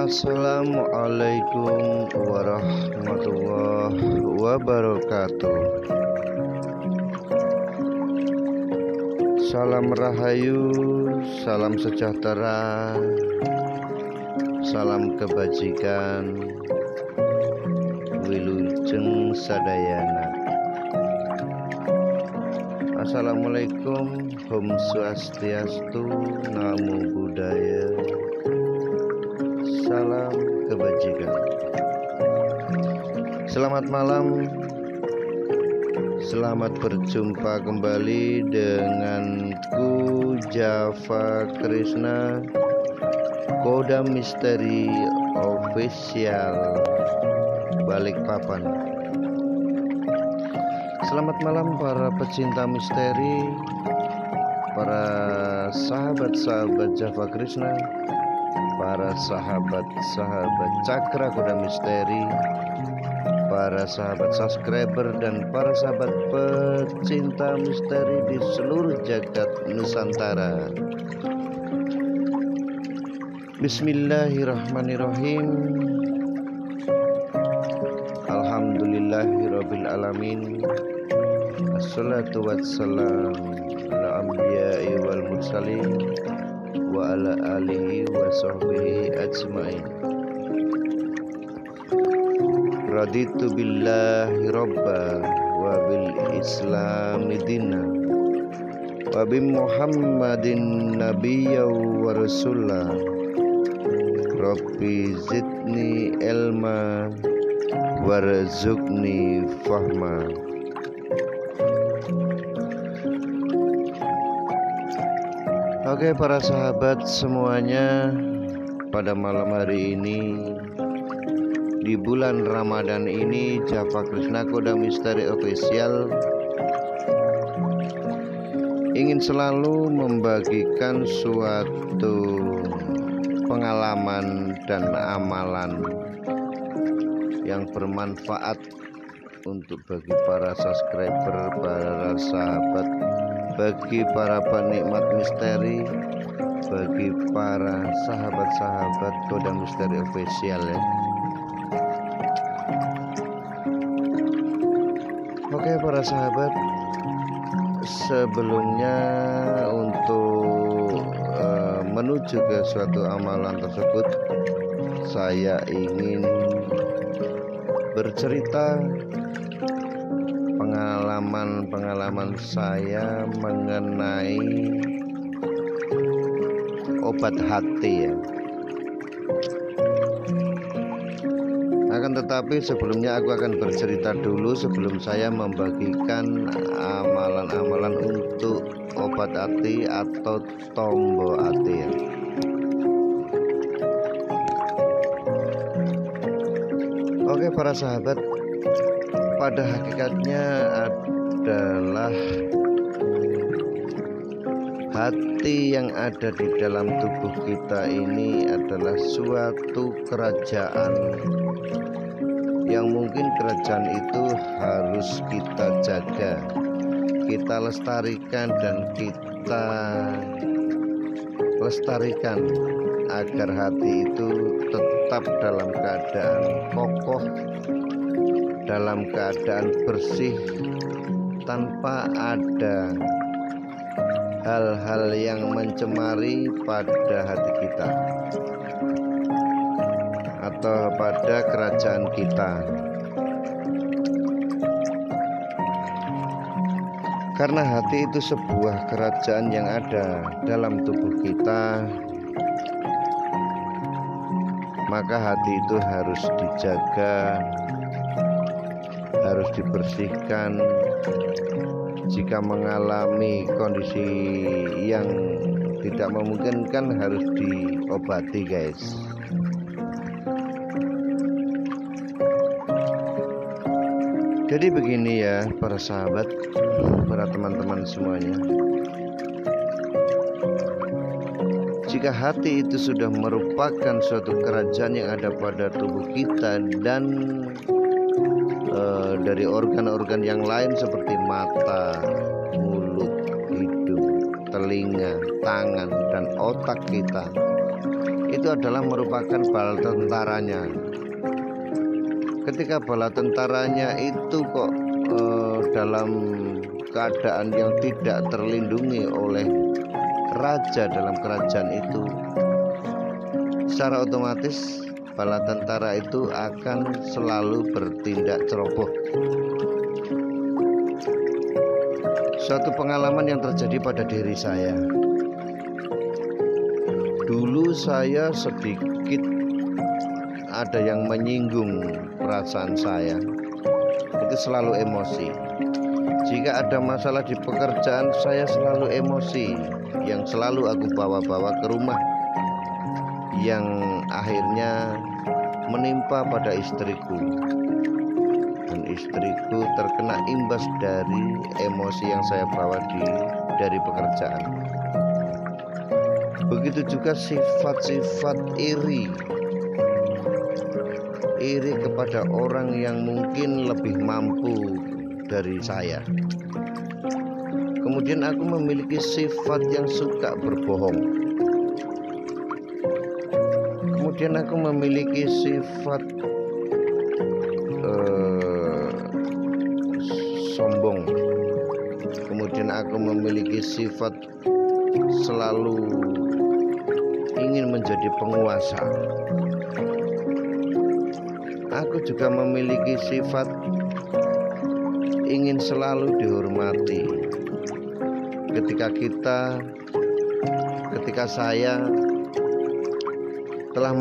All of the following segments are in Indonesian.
Assalamualaikum warahmatullahi wabarakatuh. Salam rahayu, salam sejahtera, salam kebajikan, wilujeng sadayana. Assalamualaikum, Om Swastiastu, Namo Buddhaya, salam kebajikan. Selamat malam, selamat berjumpa kembali denganku Java Krishna, Kodam Misteri Official Balikpapan. Selamat malam para pecinta misteri, para sahabat-sahabat Java Krishna, para sahabat-sahabat Cakra Kuda Misteri, para sahabat subscriber dan para sahabat pecinta misteri di seluruh jagat Nusantara. Bismillahirrahmanirrahim. Alhamdulillahirabbil alamin. Assalatu wassalam ala anbiya'i wal mursalin wa ala alihi wa sahbihi ajma'in. Raditu billahi robba wa bil islami dina wa bi muhammadin nabiyya wa rasulah. Rabbi zidni ilma warzuqni fahma. Oke para sahabat semuanya, pada malam hari ini di bulan Ramadan ini Java Krishna Kodam Misteri Official ingin selalu membagikan suatu pengalaman dan amalan yang bermanfaat untuk bagi para subscriber, para sahabat, bagi para penikmat misteri, bagi para sahabat-sahabat Kodam Misteri Official ya. Oke para sahabat, sebelumnya untuk menuju ke suatu amalan tersebut, saya ingin bercerita pengalaman saya mengenai obat hati ya. Akan tetapi sebelumnya aku akan bercerita dulu sebelum saya membagikan amalan-amalan untuk obat hati atau tombo hati ya. Oke para sahabat, pada hakikatnya adalah hati yang ada di dalam tubuh kita ini adalah suatu kerajaan yang mungkin kerajaan itu harus kita jaga, kita lestarikan dan kita lestarikan agar hati itu tetap dalam keadaan kokoh, dalam keadaan bersih, tanpa ada hal-hal yang mencemari pada hati kita atau pada kerajaan kita. Karena hati itu sebuah kerajaan yang ada dalam tubuh kita, maka hati itu harus dijaga, harus dibersihkan. Jika mengalami kondisi yang tidak memungkinkan harus diobati guys. Jadi begini ya para sahabat, para teman-teman semuanya, jika hati itu sudah merupakan suatu kerajaan yang ada pada tubuh kita dan dari organ-organ yang lain seperti mata, mulut, hidung, telinga, tangan, dan otak kita, itu adalah merupakan bala tentaranya. Ketika bala tentaranya itu kok dalam keadaan yang tidak terlindungi oleh raja dalam kerajaan itu, secara otomatis bala tentara itu akan selalu bertindak ceroboh. Suatu pengalaman yang terjadi pada diri saya. Dulu saya sedikit ada yang menyinggung perasaan saya, itu selalu emosi. Jika ada masalah di pekerjaan, saya selalu emosi, yang selalu aku bawa-bawa ke rumah, yang akhirnya menimpa pada istriku, dan istriku terkena imbas dari emosi yang saya bawa dari pekerjaan. Begitu juga sifat-sifat iri kepada orang yang mungkin lebih mampu dari saya. Kemudian aku memiliki sifat yang suka berbohong. Kemudian aku memiliki sifat sombong. Kemudian aku memiliki sifat selalu ingin menjadi penguasa. Aku juga memiliki sifat ingin selalu dihormati. Ketika saya telah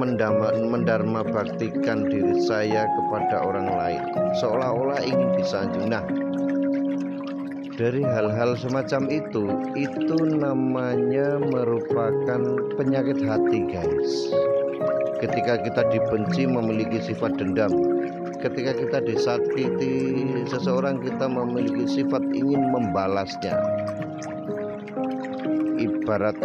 mendharma baktikan diri saya kepada orang lain, seolah-olah ingin disanjung. Nah, dari hal-hal semacam itu namanya merupakan penyakit hati, guys. Ketika kita dibenci, memiliki sifat dendam. Ketika kita disakiti seseorang, kita memiliki sifat ingin membalasnya. Ibarat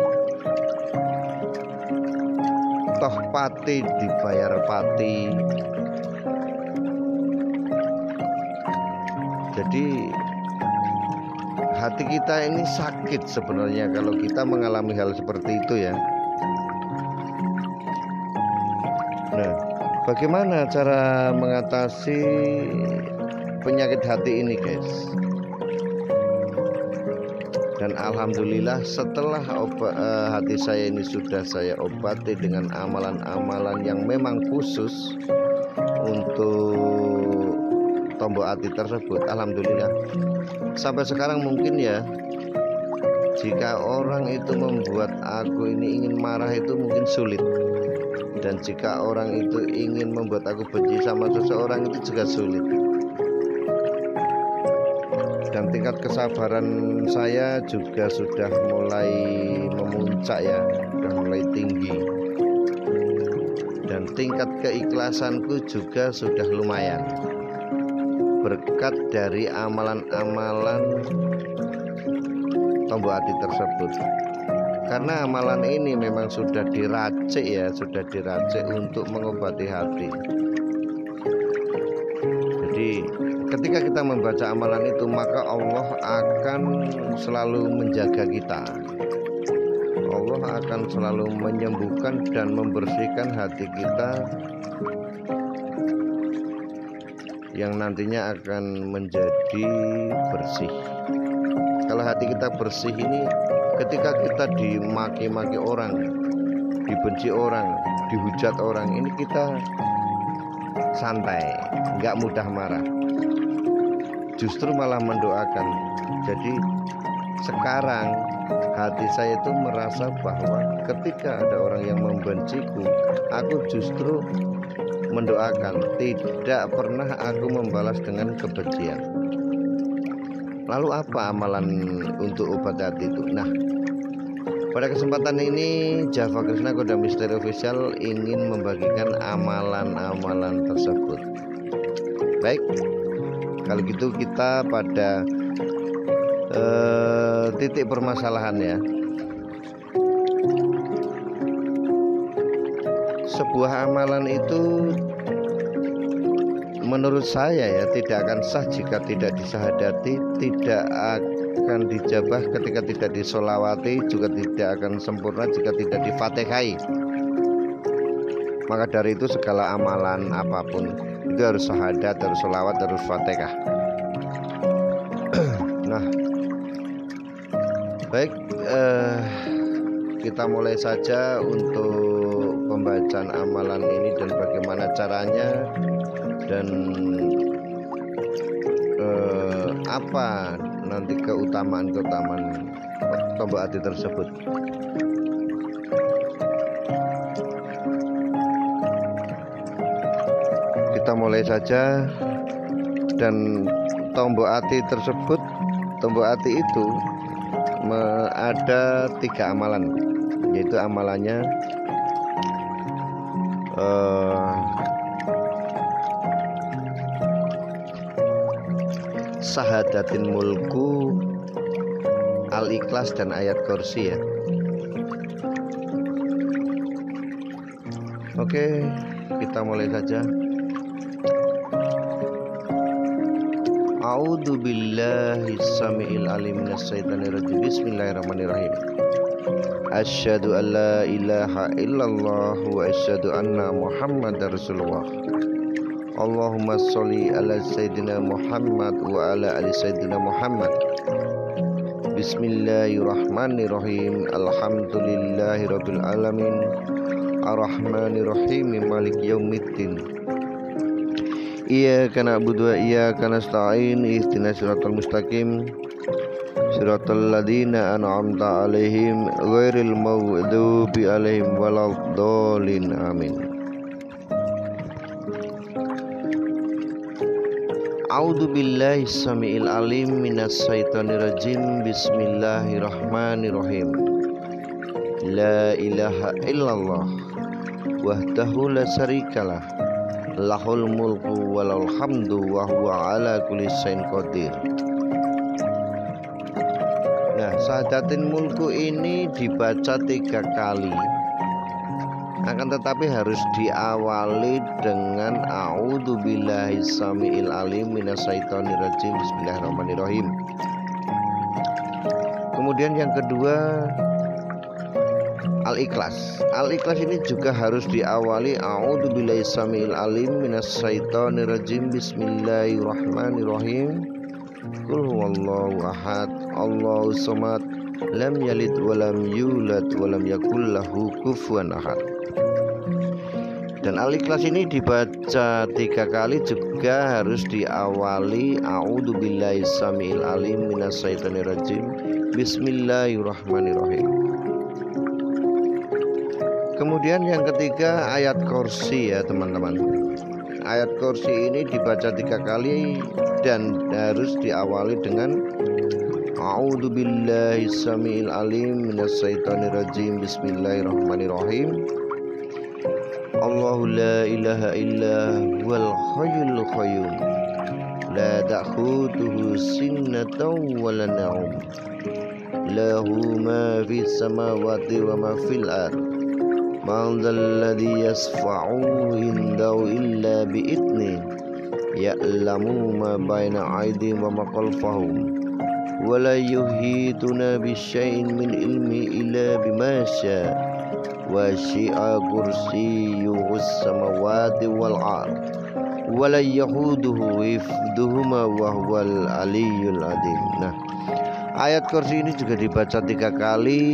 toh pati dibayar pati. Jadi hati kita ini sakit sebenarnya kalau kita mengalami hal seperti itu ya. Nah, bagaimana cara mengatasi penyakit hati ini, guys? Dan alhamdulillah setelah hati saya ini sudah saya obati dengan amalan-amalan yang memang khusus untuk tombok hati tersebut, alhamdulillah sampai sekarang mungkin ya, jika orang itu membuat aku ini ingin marah itu mungkin sulit, dan jika orang itu ingin membuat aku benci sama seseorang itu juga sulit. Dan tingkat kesabaran saya juga sudah mulai memuncak ya, sudah mulai tinggi. Dan tingkat keikhlasanku juga sudah lumayan, berkat dari amalan-amalan tombok hati tersebut. Karena amalan ini memang sudah diracik ya, sudah diracik untuk mengobati hati. Jadi ketika kita membaca amalan itu, maka Allah akan selalu menjaga kita. Allah akan selalu menyembuhkan dan membersihkan hati kita, yang nantinya akan menjadi bersih. Kalau hati kita bersih ini, ketika kita dimaki-maki orang, dibenci orang, dihujat orang, ini kita santai, nggak mudah marah, justru malah mendoakan. Jadi sekarang hati saya itu merasa bahwa ketika ada orang yang membenciku, aku justru mendoakan, tidak pernah aku membalas dengan kebencian. Lalu apa amalan untuk obat hati itu? Nah, pada kesempatan ini Java Krishna Koda Misteri Official ingin membagikan amalan-amalan tersebut. Baik, kalau gitu kita pada titik permasalahan ya. Sebuah amalan itu menurut saya ya tidak akan sah jika tidak disahadati, tidak akan dijabah ketika tidak disolawati, juga tidak akan sempurna jika tidak difatihai. Maka dari itu segala amalan apapun itu harus syahadat, harus sholawat, harus fatihah. Nah, baik, kita mulai saja untuk pembacaan amalan ini dan bagaimana caranya dan apa nanti keutamaan tombak hati tersebut. Kita mulai saja. Dan tombak hati tersebut, tombak hati itu ada 3 amalan, yaitu amalannya Sahadatin Mulku, Al-Ikhlas, dan ayat kursi ya. Oke, kita mulai saja. A'udzu billahi samiil alim minasyaitonir rajim. Bismillahirrahmanirrahim. Asyhadu an la ilaha illallah wa asyhadu anna Muhammadar Rasulullah. Allahumma sholli ala sayyidina Muhammad wa ala ali sayyidina Muhammad. Bismillahirrahmanirrahim. Alhamdulillahirabbil alamin. Arrahmanirrahim. Maliki yaumiddin. Iyyaka na'budu wa iyyaka nasta'in. Ihdinas siratal mustaqim. Siratal ladzina an'amta 'alaihim ghairil maghdubi 'alaihim waladdallin. Amin. A'udzu billahi samiil alim minasyaitonir rajim. Bismillahirrahmanirrahim. La ilaha illallah wahdahu la syarikalah, lahul mulku walal hamdu wa huwa ala kulli syai'in qadir. Nah, Sahadatin Mulku ini dibaca 3 kali, akan tetapi harus diawali dengan a'udzu billahi samiil alim minasyaitonir rajim. Bismillahirrahmanirrahim. Kemudian yang kedua Al-Ikhlas. Al-Ikhlas ini juga harus diawali a'udzu billahi samiil alim minasyaitonir rajim. Bismillahirrahmanirrahim. Qul huwallahu ahad, Allahus samad, lam yalid wa lam yulad wa lam yakul lahu kufuwan ahad. Dan Al-Ikhlas ini dibaca 3 kali juga harus diawali a'udzu billahi samiil alim minasyaitonir rajim. Bismillahirrahmanirrahim. Kemudian yang ketiga ayat kursi ya teman-teman. Ayat kursi ini dibaca 3 kali dan harus diawali dengan a'udzu billahi samiil alim minasyaitonir rajim. Bismillahirrahmanirrahim. Allahu la ilaha illa huwal hayyul qayyum, la ta'khudhuhu sinatun wa la nawm, lahu ma fis samawati wa ma fil ardh. Man dzalladzi yashfa'u indahu illa bi'idnihi, ya'lamu ma baina aydihim wa ma khalfahum, wa la yuhituna bisyai'in min ilmi illa bima syaa, wa syi'a kursiyyuhus samawati wal ardh, wa la yahuduhu hifdhuhuma wa huwal aliyyul azim. Nah, ayat kursi ini juga dibaca 3 kali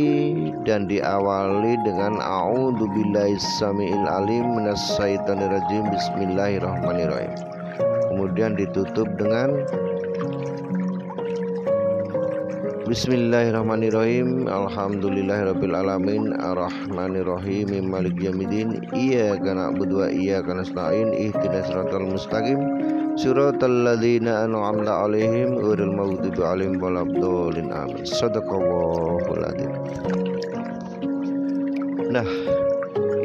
dan diawali dengan a'udzu billahi samiil alim minasyaitonir rajim. Bismillahirrahmanirrahim. Kemudian ditutup dengan Bismillahirrahmanirrahim. Alhamdulillahirabbil alamin, arrahmanirrahim, maliki yaumiddin. Iyyaka na'budu wa iyyaka nasta'in. Ihdinas siratal mustaqim. Siratal ladzina an'amta 'alaihim ghairil maghdubi 'alaihim waladdallin. Amin. Shadaqallahul adzim. Nah,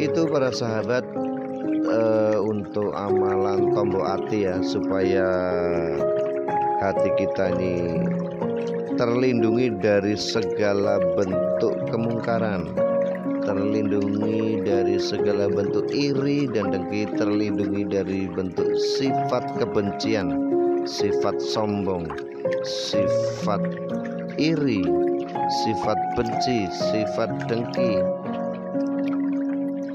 itu para sahabat untuk amalan tombak hati ya, supaya hati kita ini terlindungi dari segala bentuk kemungkaran, terlindungi dari segala bentuk iri dan dengki, terlindungi dari bentuk sifat kebencian, sifat sombong, sifat iri, sifat benci, sifat dengki,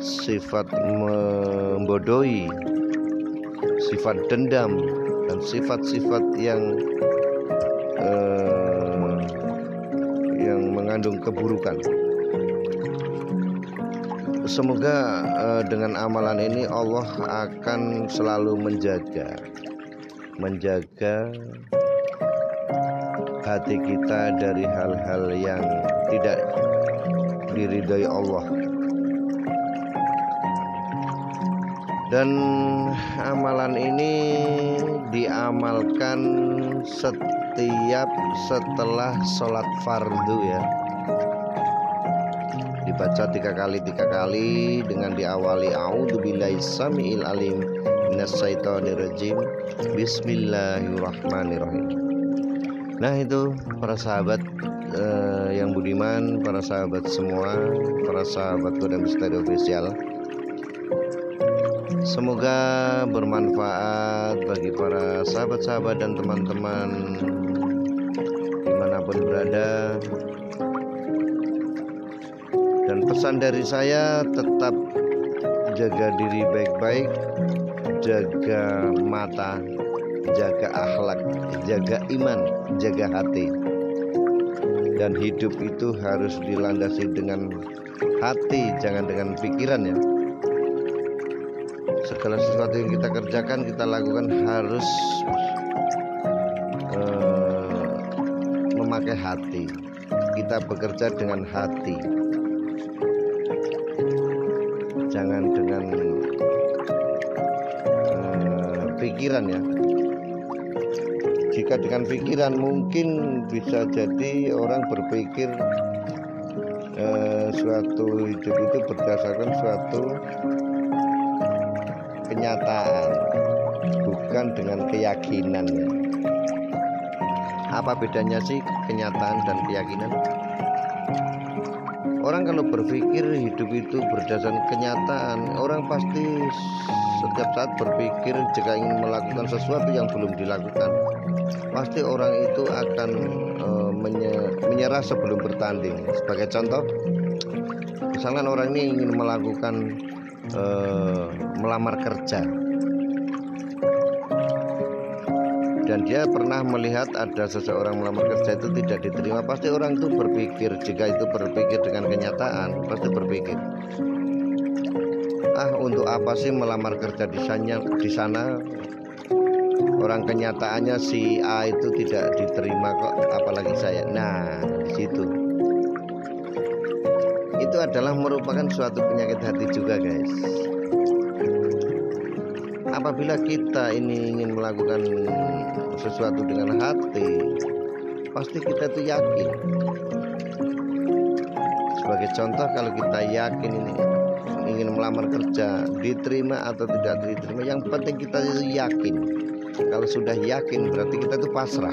sifat membodohi, sifat dendam, dan sifat-sifat yang mengandung keburukan. Semoga dengan amalan ini Allah akan selalu menjaga hati kita dari hal-hal yang tidak diridhai Allah. Dan amalan ini diamalkan setiap setelah sholat fardu ya. Dibaca 3 kali dengan diawali a'udzubillahi samiil alim minasyaitonirrajim bismillahirrahmanirrahim. Nah itu para sahabat yang budiman, para sahabat semua, para sahabat Kodam Misteri Official, semoga bermanfaat bagi para sahabat-sahabat dan teman-teman dimanapun berada. Dan pesan dari saya, tetap jaga diri baik-baik, jaga mata, jaga akhlak, jaga iman, jaga hati. Dan hidup itu harus dilandasi dengan hati, jangan dengan pikiran ya. Segala sesuatu yang kita kerjakan, kita lakukan harus memakai hati. Kita bekerja dengan hati, jangan dengan pikiran ya. Jika dengan pikiran mungkin bisa jadi orang berpikir suatu hidup itu berdasarkan suatu kenyataan, bukan dengan keyakinan ya. Apa bedanya sih kenyataan dan keyakinan? Orang kalau berpikir hidup itu berdasarkan kenyataan, orang pasti setiap saat berpikir jika ingin melakukan sesuatu yang belum dilakukan, pasti orang itu akan menyerah sebelum bertanding. Sebagai contoh, misalkan orang ini ingin melakukan melamar kerja, dan dia pernah melihat ada seseorang melamar kerja itu tidak diterima, pasti orang itu berpikir, jika itu berpikir dengan kenyataan, pasti berpikir, untuk apa sih melamar kerja di sana? Orang kenyataannya si A itu tidak diterima kok, apalagi saya. Nah, di situ. Itu adalah merupakan suatu penyakit hati juga, guys. Apabila kita ini ingin melakukan sesuatu dengan hati, pasti kita itu yakin. Sebagai contoh, kalau kita yakin ini ingin melamar kerja, diterima atau tidak diterima, yang penting kita itu yakin. Kalau sudah yakin berarti kita itu pasrah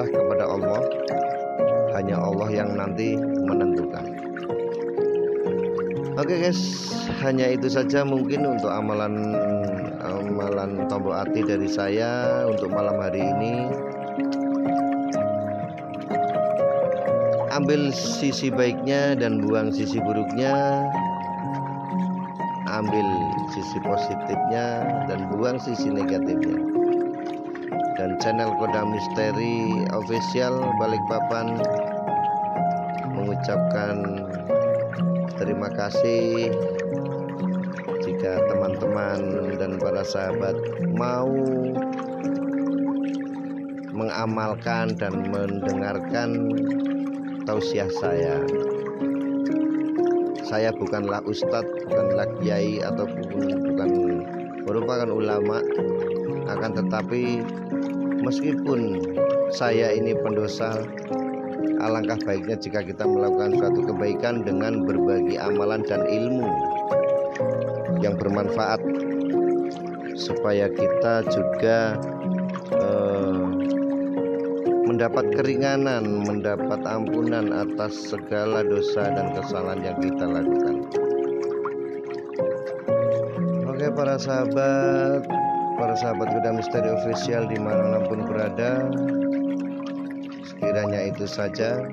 kepada Allah. Hanya Allah yang nanti menentukan. Oke guys, hanya itu saja mungkin untuk amalan tombol hati dari saya untuk malam hari ini. Ambil sisi baiknya dan buang sisi buruknya. Ambil sisi positifnya dan buang sisi negatifnya. Dan channel Kodam Misteri Official Balikpapan mengucapkan terima kasih jika teman-teman dan para sahabat mau mengamalkan dan mendengarkan tausiah saya. Saya bukanlah ustadz, bukanlah kiai, ataupun bukan merupakan ulama. Akan tetapi meskipun saya ini pendosa, alangkah baiknya jika kita melakukan suatu kebaikan dengan berbagi amalan dan ilmu yang bermanfaat, supaya kita juga mendapat keringanan, mendapat ampunan atas segala dosa dan kesalahan yang kita lakukan. Oke para sahabat Kodam Misteri Official dimanapun berada, Kiranya itu saja.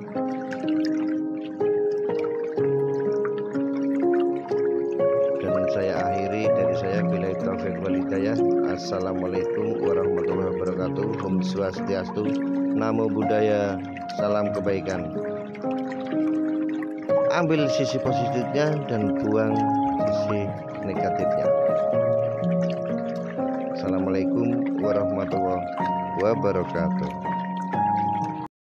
Dan saya akhiri dari saya, billahi taufiq wal hidayah. Assalamualaikum warahmatullahi wabarakatuh. Om Swastiastu, Namo Buddhaya, salam kebaikan. Ambil sisi positifnya dan buang sisi negatifnya. Assalamualaikum warahmatullahi wabarakatuh.